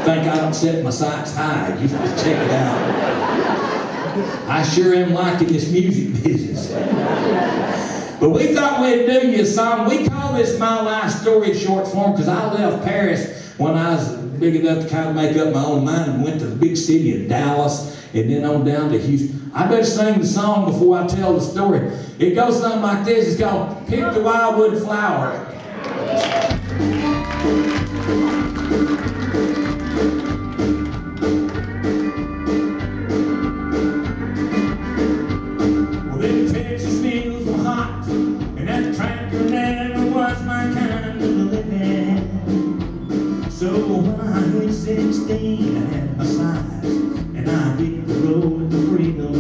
think I don't set my sights high. You just check it out. I sure am liking this music business. But we thought we'd do you a song. We call this My Life Story short form because I left Paris when I was big enough to kind of make up my own mind and went to the big city of Dallas and then on down to Houston. I better sing the song before I tell the story. It goes something like this. It's called Pick the Wildwood Flower. Well, them Texas fields were hot, and that tractor never was my kind of living. So when I hit 16, I had my size, and I hit the road to freedom.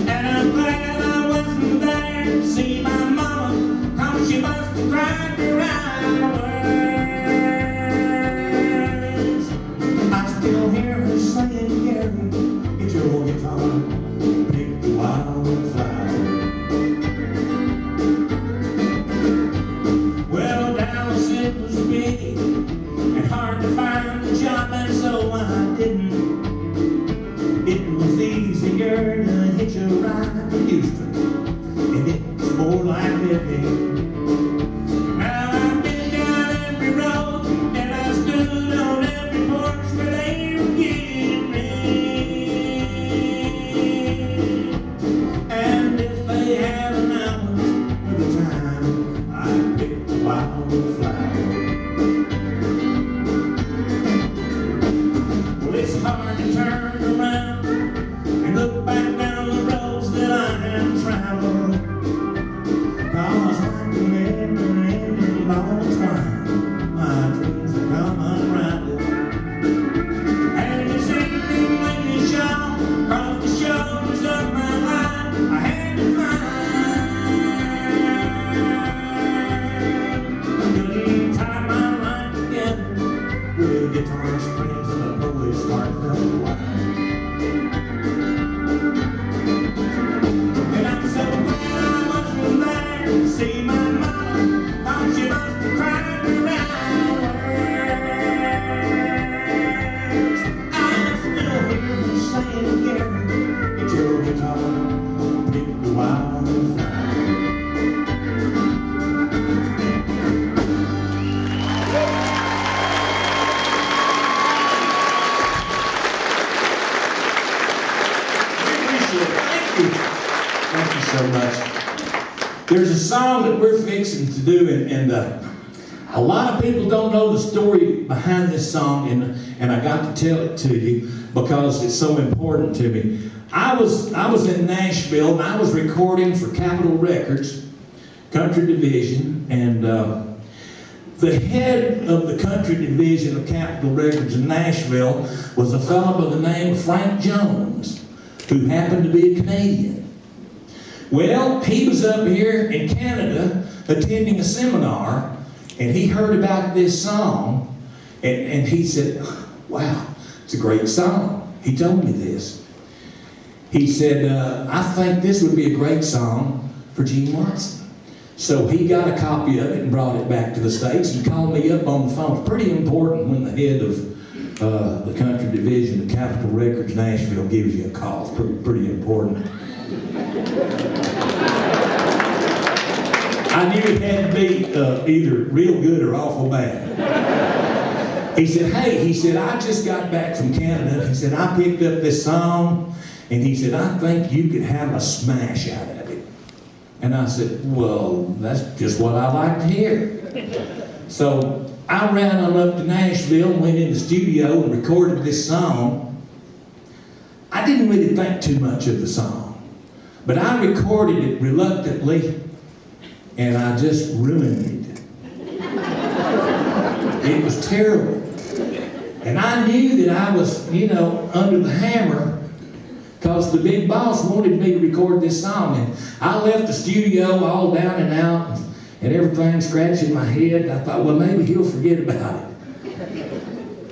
And I'm glad I wasn't there to see my mama, cause she must have cried me right words. I still hear her saying, Gary, get your guitar, pick the wild flower. Well, Dallas, it was big and hard to find a job, and so I didn't. It was easier to hitch a ride to Houston, and it was more like living. Now I've been down every road, and I stood on every porch where they were getting me. And if they had an hour for the time, I'd pick the wild flower. Well, it's hard to turn around and look back down the roads that I have traveled, cause I'm never-ending long time. My dreams have come unraveled. And this evening when you shone across the shoulders of my life, I had to find. Couldn't tie my life together with guitar strings and a Polish heartfelt wine. See my mama, how she must have cried me round words. I still hear her saying, Gary, get your guitar, pick the wild flower. Thank you so much. There's a song that we're fixing to do, and a lot of people don't know the story behind this song, and I got to tell it to you because it's so important to me. I was in Nashville, and I was recording for Capitol Records, Country Division, and the head of the Country Division of Capitol Records in Nashville was a fellow by the name of Frank Jones, who happened to be a Canadian. Well, he was up here in Canada attending a seminar, and he heard about this song, and he said, wow, it's a great song. He told me this. He said, I think this would be a great song for Gene Watson. So he got a copy of it and brought it back to the States and called me up on the phone. It's pretty important when the head of the Country Division of Capitol Records Nashville gives you a call. It's pretty important. I knew it had to be either real good or awful bad. He said, hey, he said, I just got back from Canada. He said, I picked up this song, and he said, I think you could have a smash out of it. And I said, well, that's just what I like to hear. So I ran on up to Nashville and went in the studio and recorded this song. I didn't really think too much of the song, but I recorded it reluctantly, and I just ruined it. It was terrible. And I knew that I was, under the hammer, because the big boss wanted me to record this song. And I left the studio all down and out, and everything scratching my head. I thought, well, maybe he'll forget about it.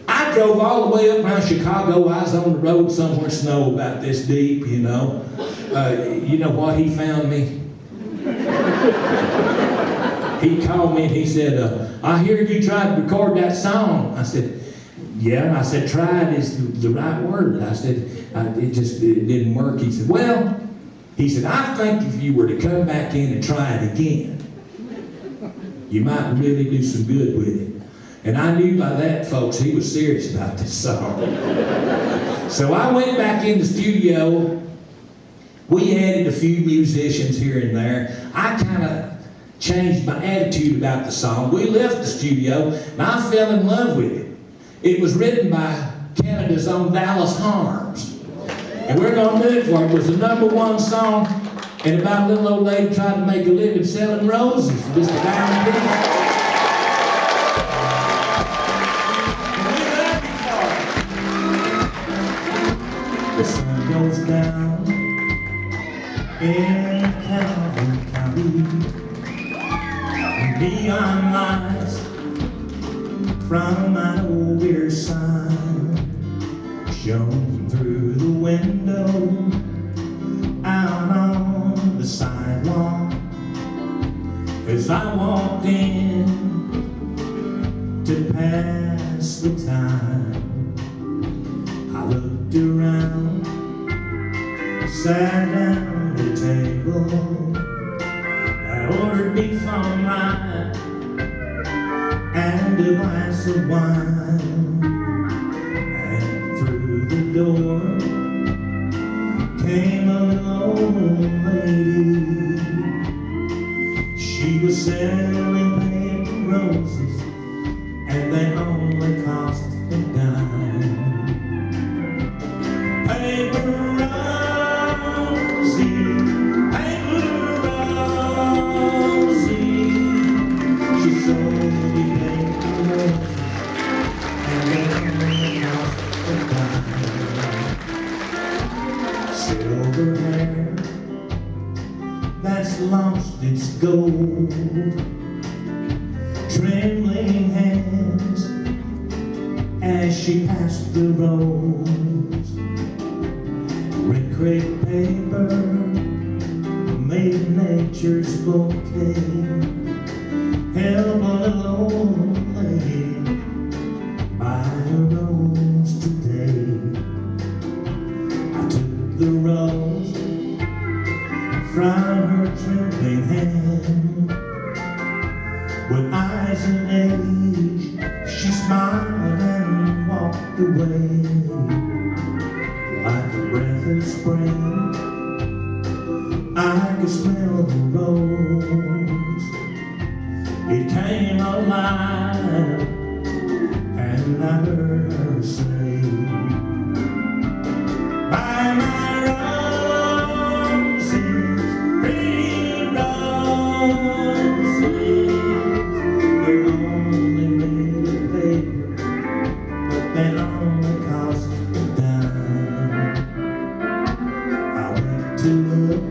I drove all the way up around Chicago. I was on the road somewhere, snow about this deep, You know what he found me? He called me and he said, I hear you tried to record that song. I said, Yeah, I said, tried is the right word. I said, it didn't work. He said, well, I think if you were to come back in and try it again, you might really do some good with it. And I knew by that, folks, he was serious about this song. So I went back in the studio. We added a few musicians here and there. I kind of changed my attitude about the song. We left the studio, and I fell in love with it. It was written by Canada's own Dallas Harms. And we're going to do it for it. It was the #1 song, and about a little old lady tried to make a living selling roses for just a dime a piece. The sun goes down in Calhoun County, neon lights from an old beer sign shone through the window out on the sidewalk. As I walked in to pass the time, I looked around, sat down at the table. I ordered beef on rye and a glass of wine. And through the door came a little old lady. She was selling paper roses, and they only cost a dime. Paper roses, paper roses. She sold me paper roses, and they only cost a dime. Silver hair that's lost its gold, trembling hands as she passed the rose. Red crepe paper made nature's bouquet. Help a little old lady buy a rose today. I took the rose from her trembling hand. With eyes in age, she smiled and walked away. Like a breath of spring, I could smell the rose. It came alive, and I heard her say, buy my roses, pretty roses. They're only made of paper, but they only cost a dime. I went to look